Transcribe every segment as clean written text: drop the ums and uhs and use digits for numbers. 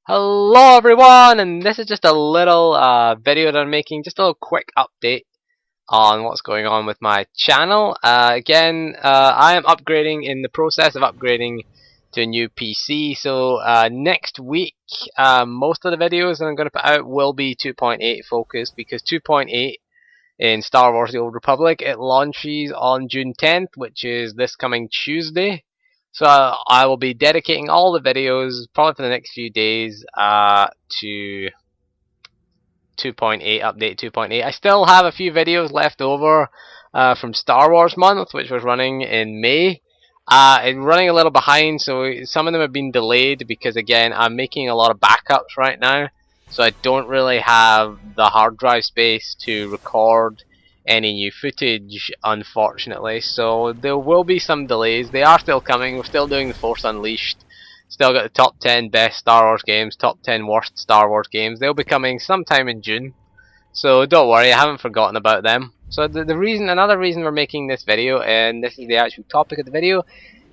Hello everyone, and this is just a little video that I'm making, just a little quick update on what's going on with my channel. I am upgrading, in the process of upgrading to a new PC, so next week most of the videos that I'm going to put out will be 2.8 focused, because 2.8 in Star Wars The Old Republic, it launches on June 10th, which is this coming Tuesday. So I will be dedicating all the videos, probably for the next few days, to 2.8, update 2.8. I still have a few videos left over from Star Wars month, which was running in May. It's running a little behind, so some of them have been delayed because, again, I'm making a lot of backups right now. So I don't really have the hard drive space to record any new footage, unfortunately. So there will be some delays. They are still coming. We're still doing The Force Unleashed. Still got the top 10 best Star Wars games, top 10 worst Star Wars games. They'll be coming sometime in June. So don't worry, I haven't forgotten about them. So another reason we're making this video, and this is the actual topic of the video,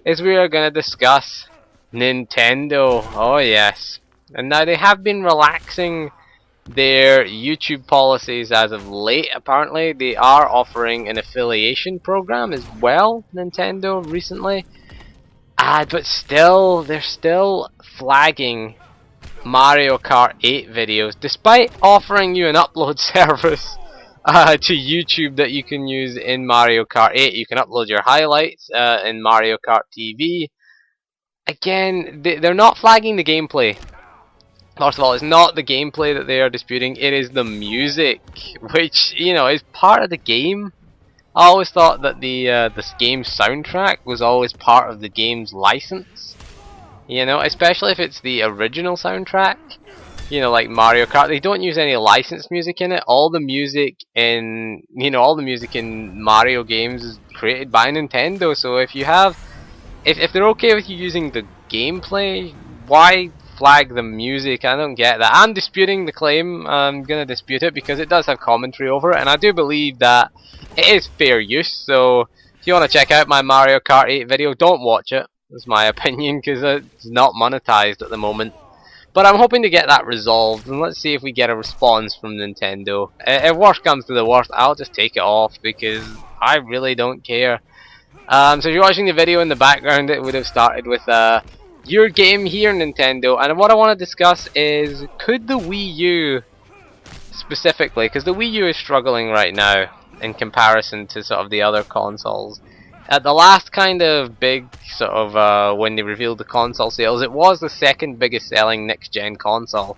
is we are going to discuss Nintendo. Oh yes. And now they have been relaxing their YouTube policies as of late. Apparently they are offering an affiliation program as well, Nintendo, recently. But still, they're still flagging Mario Kart 8 videos, despite offering you an upload service to YouTube that you can use in Mario Kart 8. You can upload your highlights in Mario Kart TV. Again, they're not flagging the gameplay. First of all, it's not the gameplay that they are disputing, it is the music, which, you know, is part of the game. I always thought that this game's soundtrack was always part of the game's license. You know, especially if it's the original soundtrack. You know, like Mario Kart, they don't use any licensed music in it. All the music in, all the music in Mario games is created by Nintendo. So if you have, if they're okay with you using the gameplay, why flag the music? I don't get that. I'm disputing the claim. I'm gonna dispute it because it does have commentary over it, and I do believe that it is fair use. So if you want to check out my Mario Kart 8 video, don't watch it. That's my opinion, because it's not monetized at the moment. But I'm hoping to get that resolved, and let's see if we get a response from Nintendo. If worst comes to the worst, I'll just take it off because I really don't care. So if you're watching the video in the background, it would have started with your game here, Nintendo. And what I want to discuss is, could the Wii U specifically, because the Wii U is struggling right now in comparison to sort of the other consoles. At the last kind of big sort of when they revealed the console sales, it was the second biggest selling next gen console.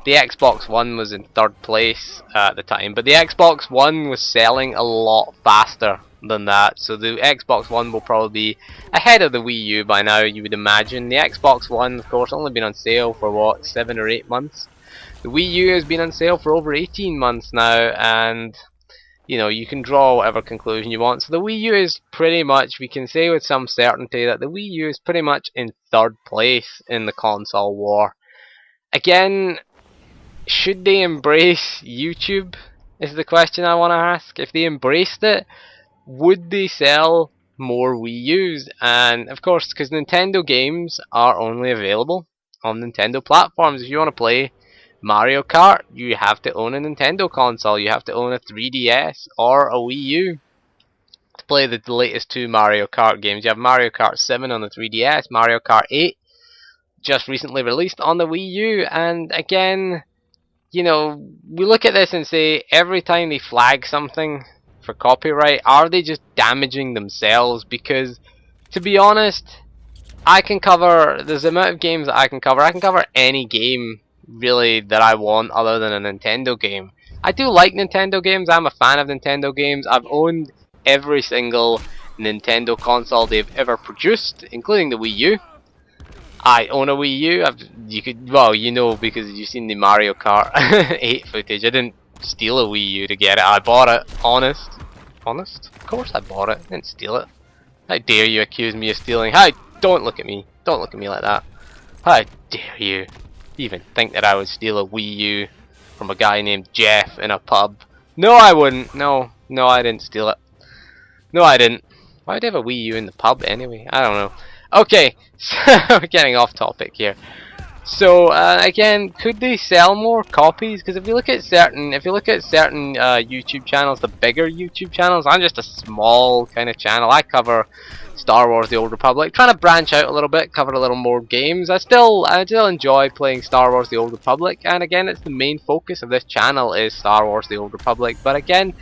The Xbox One was in third place at the time, but the Xbox One was selling a lot faster than that, so the Xbox One will probably be ahead of the Wii U by now, you would imagine. The Xbox One, of course, only been on sale for what, 7 or 8 months. The Wii U has been on sale for over 18 months now, and you know, you can draw whatever conclusion you want. So the Wii U is pretty much, we can say with some certainty that the Wii U is pretty much in third place in the console war. Again, should they embrace YouTube is the question I want to ask. If they embraced it, would they sell more Wii U's? And of course, because Nintendo games are only available on Nintendo platforms. If you want to play Mario Kart, you have to own a Nintendo console. You have to own a 3DS or a Wii U to play the latest two Mario Kart games. You have Mario Kart 7 on the 3DS, Mario Kart 8 just recently released on the Wii U. And again, you know, we look at this and say, every time they flag something for copyright, are they just damaging themselves? Because, to be honest, I can cover, there's the amount of games that I can cover any game really that I want other than a Nintendo game. I do like Nintendo games, I'm a fan of Nintendo games. I've owned every single Nintendo console they've ever produced, including the Wii U. I own a Wii U. You could, well, you know, because you've seen the Mario Kart 8 footage. I didn't steal a Wii U to get it, I bought it. Honest? Of course I bought it, I didn't steal it. How dare you accuse me of stealing? How? Don't look at me. Don't look at me like that. How dare you even think that I would steal a Wii U from a guy named Jeff in a pub? No, I wouldn't. No, I didn't steal it. No, I didn't. Why would I have a Wii U in the pub anyway? I don't know. Okay, so we're getting off topic here. So again, could they sell more copies? Because if you look at certain, YouTube channels, the bigger YouTube channels, I'm just a small kind of channel. I cover Star Wars: The Old Republic, trying to branch out a little bit, cover a little more games. I still enjoy playing Star Wars: The Old Republic, and again, it's the main focus of this channel is Star Wars: The Old Republic. But again,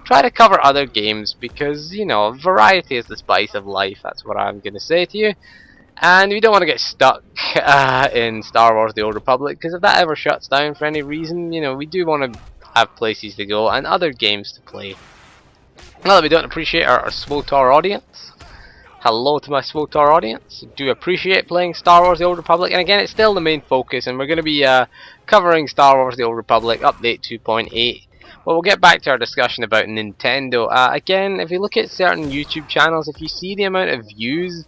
try to cover other games because, you know, variety is the spice of life. That's what I'm gonna say to you. And we don't want to get stuck in Star Wars: The Old Republic, because if that ever shuts down for any reason, you know, we do want to have places to go and other games to play. Not that we don't appreciate our SWOTOR audience. Hello to my SWOTOR audience. Do appreciate playing Star Wars: The Old Republic, and again, it's still the main focus, and we're going to be covering Star Wars: The Old Republic Update 2.8. But we'll get back to our discussion about Nintendo. Again, if you look at certain YouTube channels, if you see the amount of views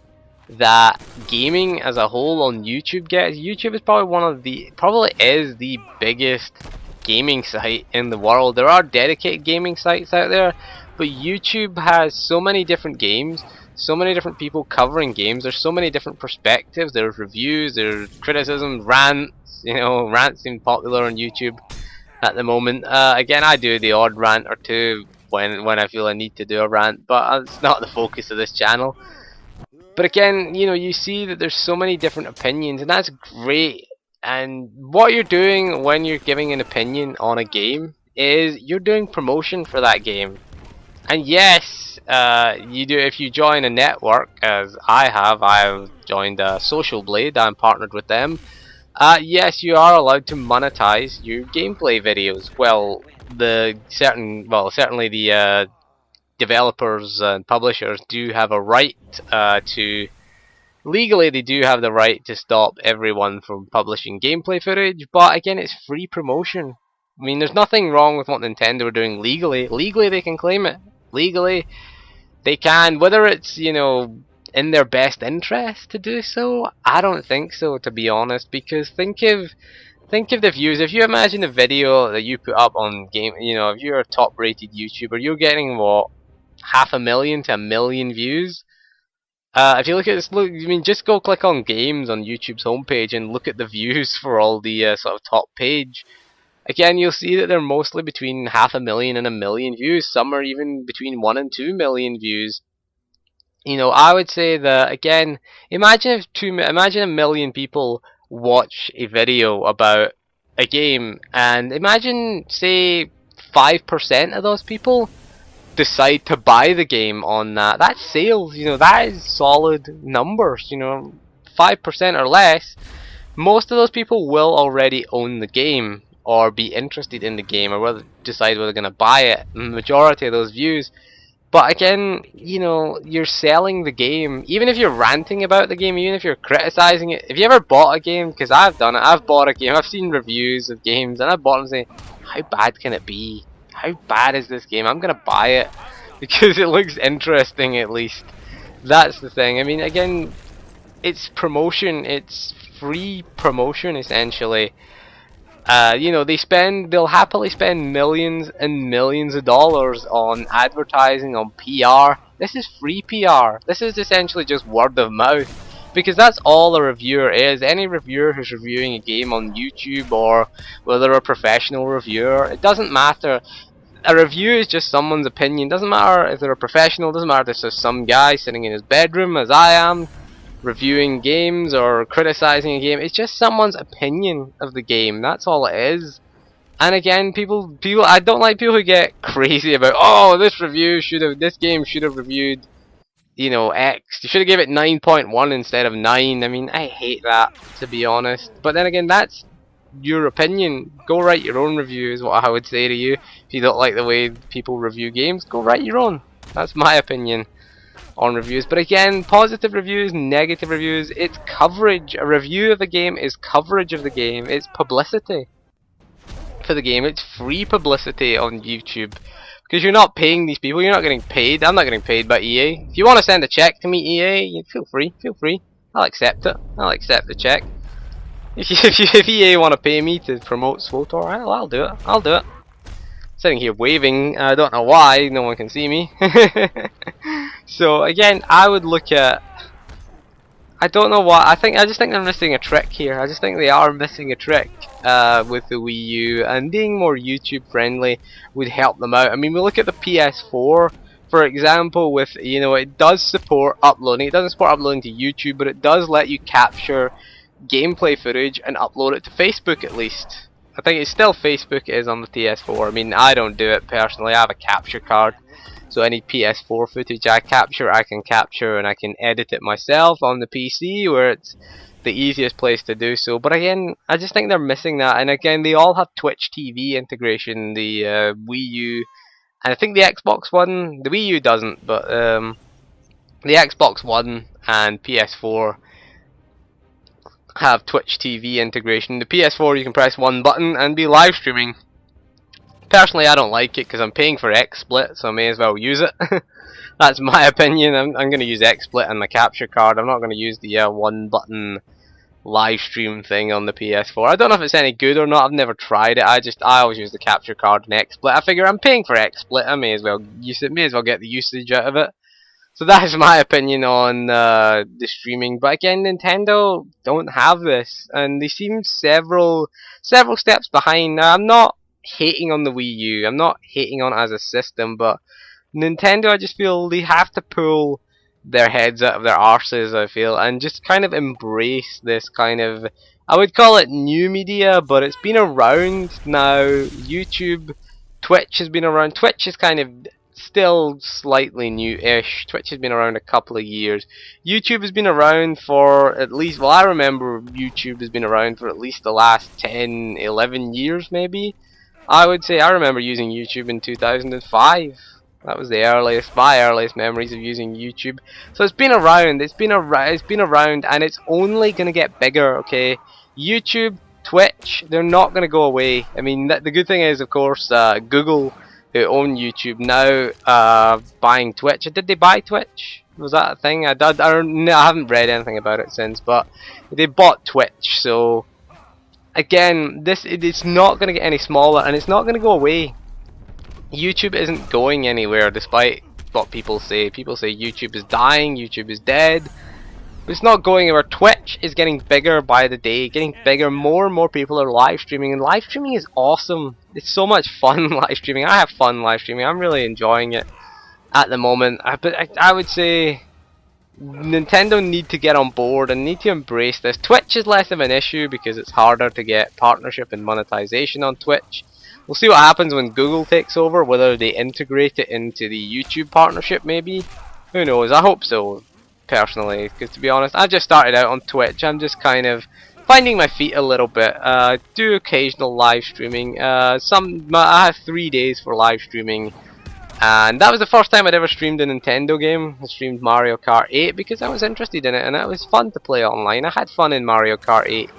that gaming as a whole on YouTube gets, YouTube is probably is the biggest gaming site in the world. There are dedicated gaming sites out there, but YouTube has so many different games, so many different people covering games, there's so many different perspectives, there's reviews, there's criticism, rants. You know, rants seem popular on YouTube at the moment. Again, I do the odd rant or two when I feel I need to do a rant, but it's not the focus of this channel. But again, you know, you see that there's so many different opinions, and that's great. And what you're doing when you're giving an opinion on a game is you're doing promotion for that game. And yes, you do if you join a network, as I've joined Social Blade. I'm partnered with them. Yes, you are allowed to monetize your gameplay videos. Well, certainly the developers and publishers do have a right to legally they do have the right to stop everyone from publishing gameplay footage, but again, it's free promotion. I mean, there's nothing wrong with what Nintendo are doing legally they can claim it. Legally they can, whether it's, you know, in their best interest to do so. I don't think so, to be honest, because think of the views. If you imagine a video that you put up on game, you know, if you're a top rated YouTuber, you're getting what, 500,000 to 1 million views. If you look at this, I mean, just go click on games on YouTube's homepage and look at the views for all the sort of top page. Again, you'll see that they're mostly between 500,000 and 1 million views. Some are even between 1 and 2 million views. You know, I would say that again. Imagine 1 million people watch a video about a game, and imagine, say, 5% of those people decide to buy the game on that. That's sales, you know, that is solid numbers, you know, 5% or less. Most of those people will already own the game or be interested in the game or whether decide whether they're going to buy it. The majority of those views. But again, you know, you're selling the game. Even if you're ranting about the game, even if you're criticizing it. If you ever bought a game, because I've done it, I've bought a game, I've seen reviews of games, and I've bought them saying, how bad can it be? How bad is this game? I'm gonna buy it because it looks interesting, at least. That's the thing. I mean, again, it's promotion. It's free promotion, essentially. You know, they'll happily spend millions and millions of dollars on advertising, on PR. This is free PR. This is essentially just word of mouth. Because that's all a reviewer is. Any reviewer who's reviewing a game on YouTube, or whether they're a professional reviewer, it doesn't matter. A review is just someone's opinion. Doesn't matter if they're a professional, doesn't matter if it's just some guy sitting in his bedroom, as I am, reviewing games or criticizing a game. It's just someone's opinion of the game. That's all it is. And again, people, I don't like people who get crazy about, oh, this game should have reviewed, you know, X. You should have given it 9.1 instead of 9. I mean, I hate that, to be honest. But then again, that's your opinion. Go write your own review is what I would say to you. If you don't like the way people review games, go write your own. That's my opinion on reviews. But again, positive reviews, negative reviews, it's coverage. A review of the game is coverage of the game. It's publicity for the game. It's free publicity on YouTube. Because you're not paying these people, you're not getting paid. I'm not getting paid by EA. If you want to send a check to me, EA, feel free. I'll accept it. I'll accept the check. If EA want to pay me to promote SWOTOR, I'll do it. I'll do it. Sitting here waving, I don't know why, no one can see me. So again, I would look at I don't know what. I just think they're missing a trick here. I just think they are missing a trick with the Wii U, and being more YouTube friendly would help them out. I mean, we look at the PS4, for example, with, you know, it does support uploading. It doesn't support uploading to YouTube, but it does let you capture gameplay footage and upload it to Facebook at least. I think it's still Facebook it is on the PS4. I mean, I don't do it personally. I have a capture card. So any PS4 footage I can capture and I can edit it myself on the PC, where it's the easiest place to do so. But again, I just think they're missing that. And again, they all have Twitch TV integration, the Wii U, and I think the Xbox One, the Wii U doesn't, but the Xbox One and PS4 have Twitch TV integration. The PS4 you can press one button and be live streaming. Personally, I don't like it because I'm paying for XSplit, so I may as well use it. That's my opinion. I'm going to use XSplit and my capture card. I'm not going to use the one button live stream thing on the PS4. I don't know if it's any good or not. I've never tried it. I always use the capture card and XSplit. I figure I'm paying for XSplit. I may as well use it. May as well get the usage out of it. So that is my opinion on the streaming. But again, Nintendo don't have this, and they seem several steps behind. Now, I'm not hating on the Wii U. I'm not hating on it as a system, but Nintendo, I just feel they have to pull their heads out of their arses, I feel, and just kind of embrace this kind of, I would call it new media, but it's been around now. YouTube, Twitch has been around. Twitch is kind of still slightly new-ish. Twitch has been around a couple of years. YouTube has been around for at least, well, I remember YouTube has been around for at least the last 10, 11 years maybe. I would say I remember using YouTube in 2005. That was my earliest memories of using YouTube. So it's been around, it's been around, and it's only gonna get bigger, okay? YouTube, Twitch, they're not gonna go away. I mean, the good thing is, of course, Google, who own YouTube, now buying Twitch. Did they buy Twitch? Was that a thing? I haven't read anything about it since, but they bought Twitch. So again, it's not going to get any smaller, and it's not going to go away. YouTube isn't going anywhere, despite what people say. People say YouTube is dying, YouTube is dead. But it's not going anywhere. Twitch is getting bigger by the day, getting bigger. More and more people are live streaming, and live streaming is awesome. It's so much fun live streaming. I have fun live streaming. I'm really enjoying it at the moment. But I would say Nintendo need to get on board and need to embrace this. Twitch is less of an issue because it's harder to get partnership and monetization on Twitch. We'll see what happens when Google takes over, whether they integrate it into the YouTube partnership maybe. Who knows? I hope so, personally, because to be honest, I've just started out on Twitch. I'm just kind of finding my feet a little bit. Do occasional live streaming. I have 3 days for live streaming, and that was the first time I'd ever streamed a Nintendo game. I streamed Mario Kart 8 because I was interested in it, and it was fun to play online. I had fun in Mario Kart 8.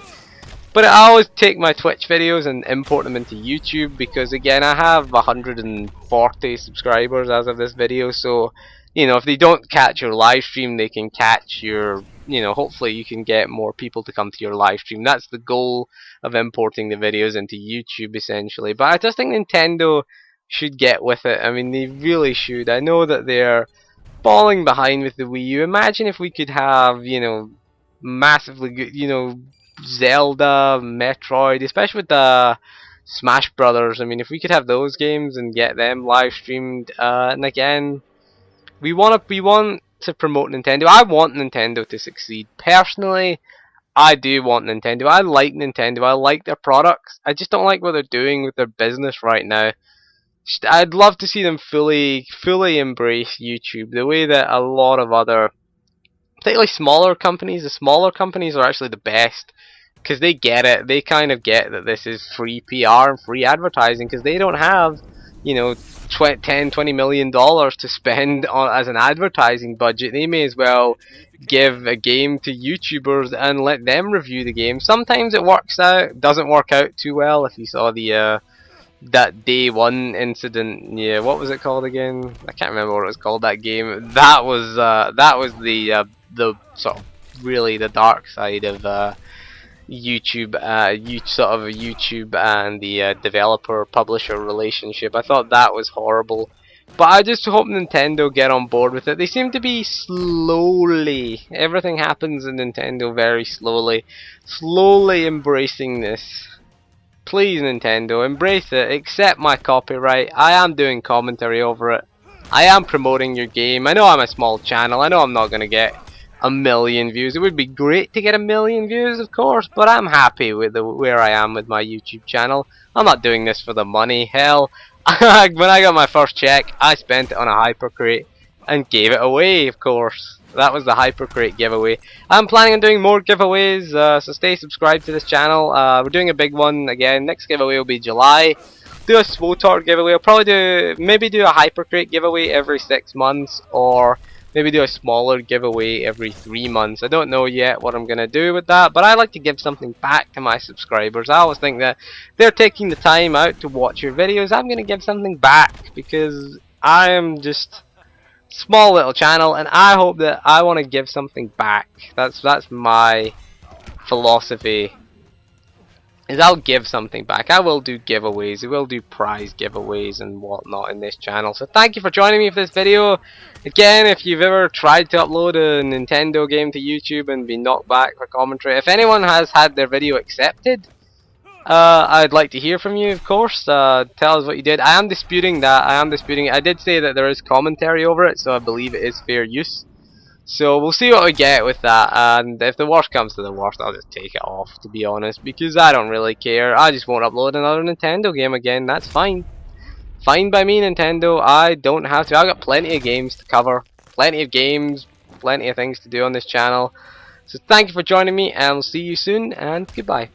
But I always take my Twitch videos and import them into YouTube because, again, I have 140 subscribers as of this video, so you know, if they don't catch your live stream, they can catch your, you know, hopefully you can get more people to come to your live stream. That's the goal of importing the videos into YouTube, essentially. But I just think Nintendo should get with it. I mean, they really should. I know that they're falling behind with the Wii U. Imagine if we could have, you know, massively good, you know, Zelda, Metroid, especially with the Smash Brothers. I mean, if we could have those games and get them live streamed, and again, we want to promote Nintendo. I want Nintendo to succeed. Personally, I do want Nintendo. I like Nintendo. I like their products. I just don't like what they're doing with their business right now. I'd love to see them fully embrace YouTube the way that a lot of other, particularly smaller companies. The smaller companies are actually the best because they get it. They kind of get that this is free PR and free advertising because they don't have, you know, $10-20 million to spend on as an advertising budget. They may as well give a game to YouTubers and let them review the game. Sometimes it works out, doesn't work out too well. If you saw the that day one incident, yeah, what was it called again? I can't remember what it was called. That game. That was the sort of really the dark side of YouTube, sort of YouTube and the developer-publisher relationship. I thought that was horrible. But I just hope Nintendo get on board with it. They seem to be slowly. Everything happens in Nintendo very slowly. Slowly embracing this. Please, Nintendo, embrace it. Accept my copyright. I am doing commentary over it. I am promoting your game. I know I'm a small channel. I know I'm not going to get a million views. It would be great to get a million views, of course, but I'm happy with where I am with my YouTube channel. I'm not doing this for the money. Hell, when I got my first check, I spent it on a Hypercrate and gave it away, of course. That was the Hypercrate giveaway. I'm planning on doing more giveaways, so stay subscribed to this channel. We're doing a big one again. Next giveaway will be July. Do a Swotor giveaway. I'll probably maybe do a Hypercrate giveaway every 6 months, or maybe do a smaller giveaway every 3 months. I don't know yet what I'm going to do with that, but I like to give something back to my subscribers. I always think that they're taking the time out to watch your videos. I'm going to give something back because I am just small little channel, and I hope that I want to give something back. That's my philosophy. Is I'll give something back. I will do giveaways. I will do prize giveaways and whatnot in this channel. So thank you for joining me for this video. Again, if you've ever tried to upload a Nintendo game to YouTube and been knocked back for commentary, if anyone has had their video accepted, I'd like to hear from you, of course. Tell us what you did. I am disputing that. I am disputing it. I did say that there is commentary over it, so I believe it is fair use. So we'll see what we get with that, and if the worst comes to the worst, I'll just take it off, to be honest, because I don't really care. I just won't upload another Nintendo game again. That's fine. Fine by me, Nintendo. I don't have to. I've got plenty of games to cover. Plenty of games. Plenty of things to do on this channel. So thank you for joining me, and I'll see you soon, and goodbye.